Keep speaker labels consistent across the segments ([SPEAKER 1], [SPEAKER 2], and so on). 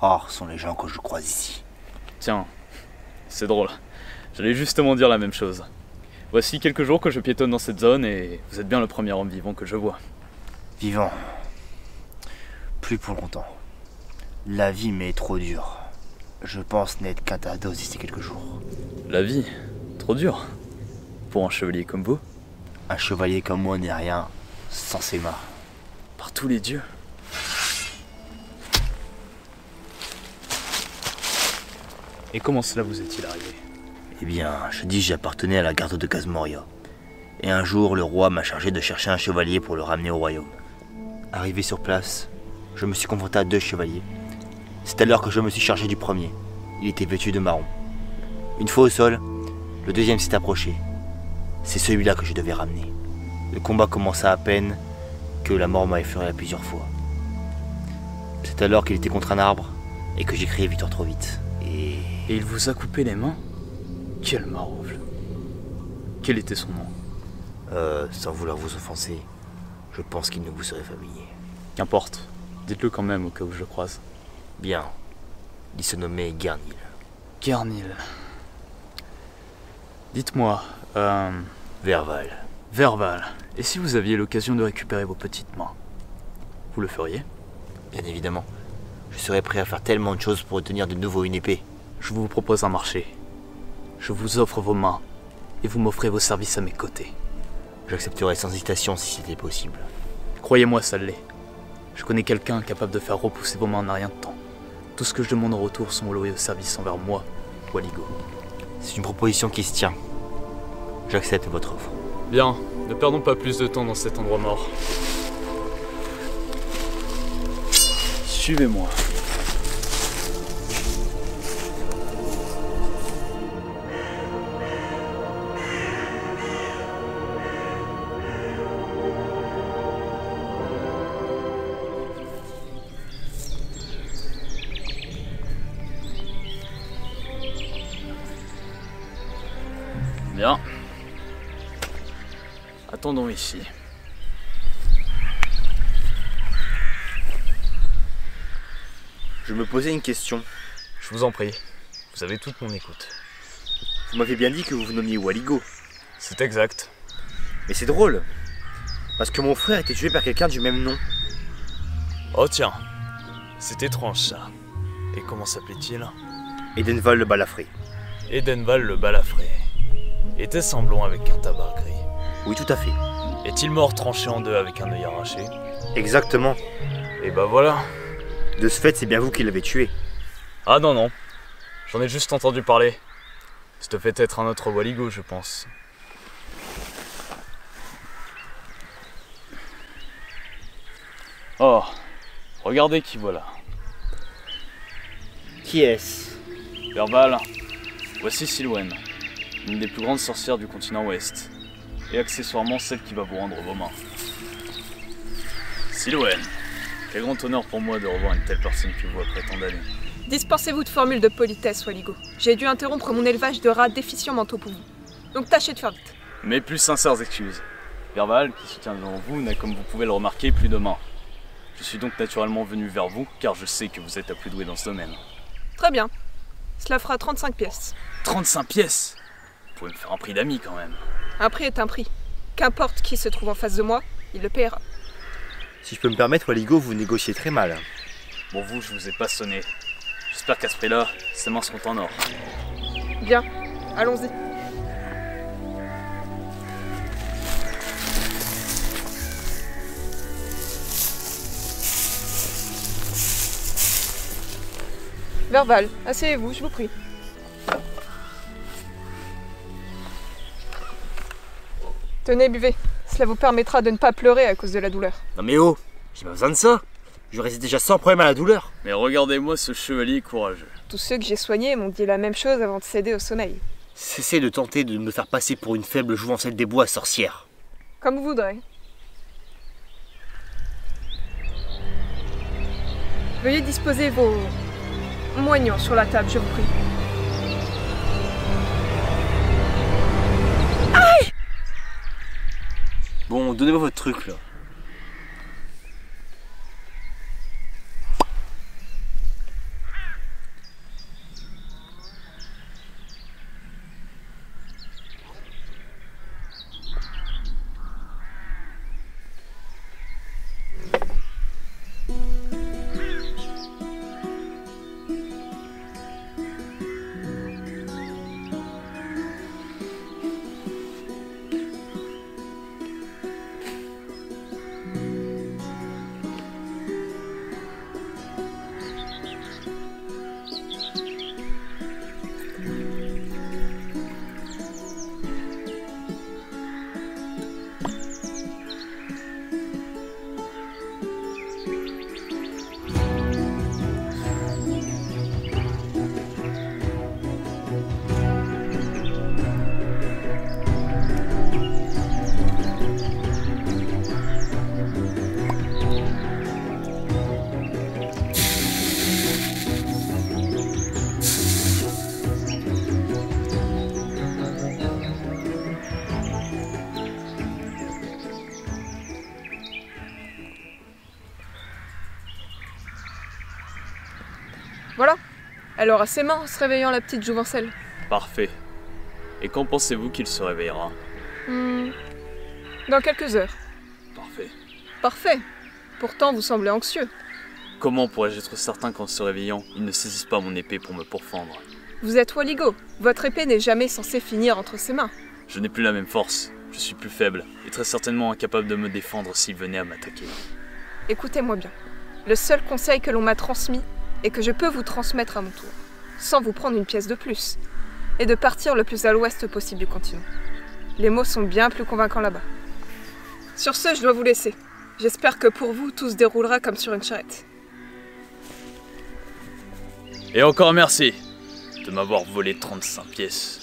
[SPEAKER 1] rares sont les gens que je croise ici.
[SPEAKER 2] Tiens, c'est drôle. J'allais justement dire la même chose. Voici quelques jours que je piétonne dans cette zone et vous êtes bien le premier homme vivant que je vois.
[SPEAKER 1] Vivant. Plus pour longtemps. La vie m'est trop dure. Je pense n'être qu'un tas d'os d'ici quelques jours.
[SPEAKER 2] La vie, trop dur. Pour un chevalier comme vous.
[SPEAKER 1] Un chevalier comme moi n'est rien sans ses mains.
[SPEAKER 2] Par tous les dieux. Et comment cela vous est-il arrivé?
[SPEAKER 1] Eh bien, je dis j'appartenais à la garde de Kazmoria. Et un jour, le roi m'a chargé de chercher un chevalier pour le ramener au royaume. Arrivé sur place, je me suis confronté à 2 chevaliers. C'est alors que je me suis chargé du premier. Il était vêtu de marron. Une fois au sol, le deuxième s'est approché. C'est celui-là que je devais ramener. Le combat commença à peine que la mort m'a effleuré à plusieurs fois. C'est alors qu'il était contre un arbre et que j'ai crié victoire trop vite.
[SPEAKER 2] Et il vous a coupé les mains? Quel maroufle. Quel était son nom?
[SPEAKER 1] Sans vouloir vous offenser, je pense qu'il ne vous serait familier.
[SPEAKER 2] Qu'importe, dites-le quand même au cas où je le croise.
[SPEAKER 1] Bien, il se nommait Garnil.
[SPEAKER 2] Garnil. Dites-moi,
[SPEAKER 1] Verval.
[SPEAKER 2] Verval, et si vous aviez l'occasion de récupérer vos petites mains, vous le feriez?
[SPEAKER 1] Bien évidemment. Je serais prêt à faire tellement de choses pour obtenir de nouveau une épée.
[SPEAKER 2] Je vous propose un marché. Je vous offre vos mains, et vous m'offrez vos services à mes côtés.
[SPEAKER 1] J'accepterais sans hésitation si c'était possible.
[SPEAKER 2] Croyez-moi, ça l'est. Je connais quelqu'un capable de faire repousser vos mains en un rien de temps. Tout ce que je demande en retour sont loyaux services envers moi, Waligo.
[SPEAKER 1] C'est une proposition qui se tient. J'accepte votre offre.
[SPEAKER 2] Bien, ne perdons pas plus de temps dans cet endroit mort. Suivez-moi. Bien. Attendons ici.
[SPEAKER 1] Je me posais une question.
[SPEAKER 2] Je vous en prie. Vous avez toute mon écoute.
[SPEAKER 1] Vous m'avez bien dit que vous vous nommiez Waligo.
[SPEAKER 2] C'est exact.
[SPEAKER 1] Mais c'est drôle. Parce que mon frère était tué par quelqu'un du même nom.
[SPEAKER 2] Oh tiens. C'est étrange ça. Et comment s'appelait-il?
[SPEAKER 1] Edenval le Balafré.
[SPEAKER 2] Edenval le Balafré. Était-ce un blond avec un tabard gris?
[SPEAKER 1] Oui, tout à fait.
[SPEAKER 2] Est-il mort tranché en deux avec un œil arraché?
[SPEAKER 1] Exactement.
[SPEAKER 2] Et bah voilà.
[SPEAKER 1] De ce fait, c'est bien vous qui l'avez tué.
[SPEAKER 2] Ah non, non. J'en ai juste entendu parler. Ça devait être un autre Waligo, je pense. Oh, regardez qui voilà.
[SPEAKER 1] Qui est-ce?
[SPEAKER 2] Verval, voici Silwen, une des plus grandes sorcières du continent ouest, et accessoirement celle qui va vous rendre vos mains. Silwen, quel grand honneur pour moi de revoir une telle personne que vous après tant d'années.
[SPEAKER 3] Dispensez-vous de formules de politesse, Waligo. J'ai dû interrompre mon élevage de rats déficients mentaux pour vous. Donc tâchez de faire vite.
[SPEAKER 2] Mes plus sincères excuses. Verval, qui se tient devant vous, n'a comme vous pouvez le remarquer plus de mains. Je suis donc naturellement venu vers vous, car je sais que vous êtes la plus douée dans ce domaine.
[SPEAKER 3] Très bien. Cela fera 35 pièces.
[SPEAKER 2] 35 pièces? Vous pouvez me faire un prix d'ami quand même.
[SPEAKER 3] Un prix est un prix. Qu'importe qui se trouve en face de moi, il le paiera.
[SPEAKER 1] Si je peux me permettre, Waligo, vous négociez très mal.
[SPEAKER 2] Bon, vous, je vous ai pas sonné. J'espère qu'à ce prix-là, ces mains seront en or.
[SPEAKER 3] Bien, allons-y. Verval, asseyez-vous, je vous prie. Tenez, buvez. Cela vous permettra de ne pas pleurer à cause de la douleur.
[SPEAKER 1] Non mais oh, j'ai pas besoin de ça. Je résiste déjà sans problème à la douleur.
[SPEAKER 2] Mais regardez-moi ce chevalier courageux.
[SPEAKER 3] Tous ceux que j'ai soignés m'ont dit la même chose avant de céder au sommeil.
[SPEAKER 1] Cessez de tenter de me faire passer pour une faible jouvencelle des bois sorcière.
[SPEAKER 3] Comme vous voudrez. Veuillez disposer vos moignons sur la table, je vous prie. Aïe!
[SPEAKER 1] Bon, donnez-moi votre truc là.
[SPEAKER 3] Voilà. Elle aura ses mains en se réveillant, la petite jouvencelle.
[SPEAKER 2] Parfait. Et quand pensez-vous qu'il se réveillera?
[SPEAKER 3] Dans quelques heures.
[SPEAKER 2] Parfait.
[SPEAKER 3] Parfait. Pourtant, vous semblez anxieux.
[SPEAKER 2] Comment pourrais-je être certain qu'en se réveillant, il ne saisisse pas mon épée pour me pourfendre?
[SPEAKER 3] Vous êtes Waligo. Votre épée n'est jamais censée finir entre ses mains.
[SPEAKER 2] Je n'ai plus la même force. Je suis plus faible et très certainement incapable de me défendre s'il venait à m'attaquer.
[SPEAKER 3] Écoutez-moi bien. Le seul conseil que l'on m'a transmis et que je peux vous transmettre à mon tour, sans vous prendre une pièce de plus, est de partir le plus à l'ouest possible du continent. Les mots sont bien plus convaincants là-bas. Sur ce, je dois vous laisser. J'espère que pour vous, tout se déroulera comme sur une charrette.
[SPEAKER 2] Et encore merci de m'avoir volé 35 pièces.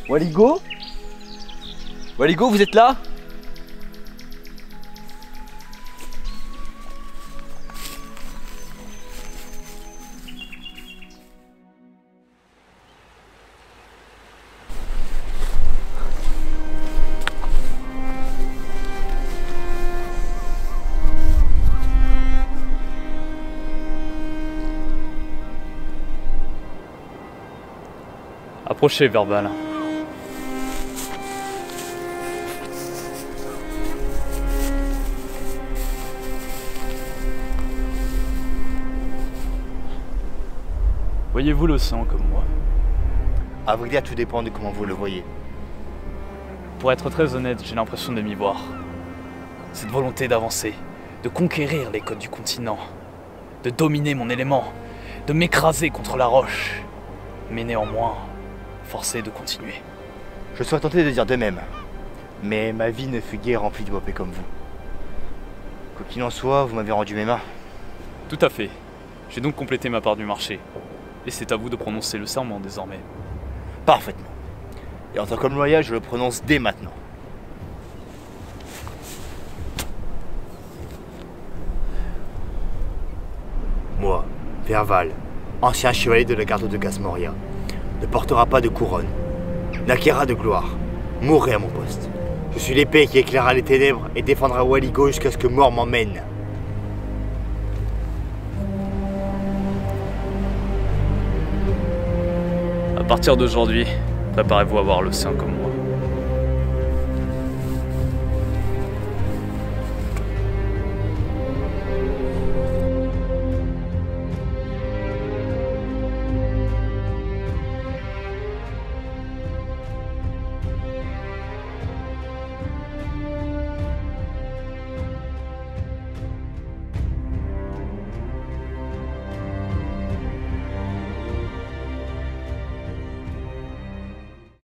[SPEAKER 2] Waligo? Waligo, vous êtes là? Approchez, Verbal. Voyez-vous l'océan comme moi?
[SPEAKER 1] À vrai dire, tout dépend de comment vous le voyez.
[SPEAKER 2] Pour être très honnête, j'ai l'impression de m'y voir. Cette volonté d'avancer, de conquérir les côtes du continent, de dominer mon élément, de m'écraser contre la roche, mais néanmoins, forcé de continuer.
[SPEAKER 1] Je serais tenté de dire de même, mais ma vie ne fut guère remplie de bopés comme vous. Quoi qu'il en soit, vous m'avez rendu mes mains.
[SPEAKER 2] Tout à fait. J'ai donc complété ma part du marché. Et c'est à vous de prononcer le serment désormais.
[SPEAKER 1] Parfaitement. Et en tant qu'homme loyal, je le prononce dès maintenant. Moi, Verval, ancien chevalier de la garde de Casmoria, ne portera pas de couronne, n'acquérera de gloire, mourrai à mon poste. Je suis l'épée qui éclairera les ténèbres et défendra Waligo jusqu'à ce que mort m'emmène.
[SPEAKER 2] À partir d'aujourd'hui, préparez-vous à voir l'océan comme moi.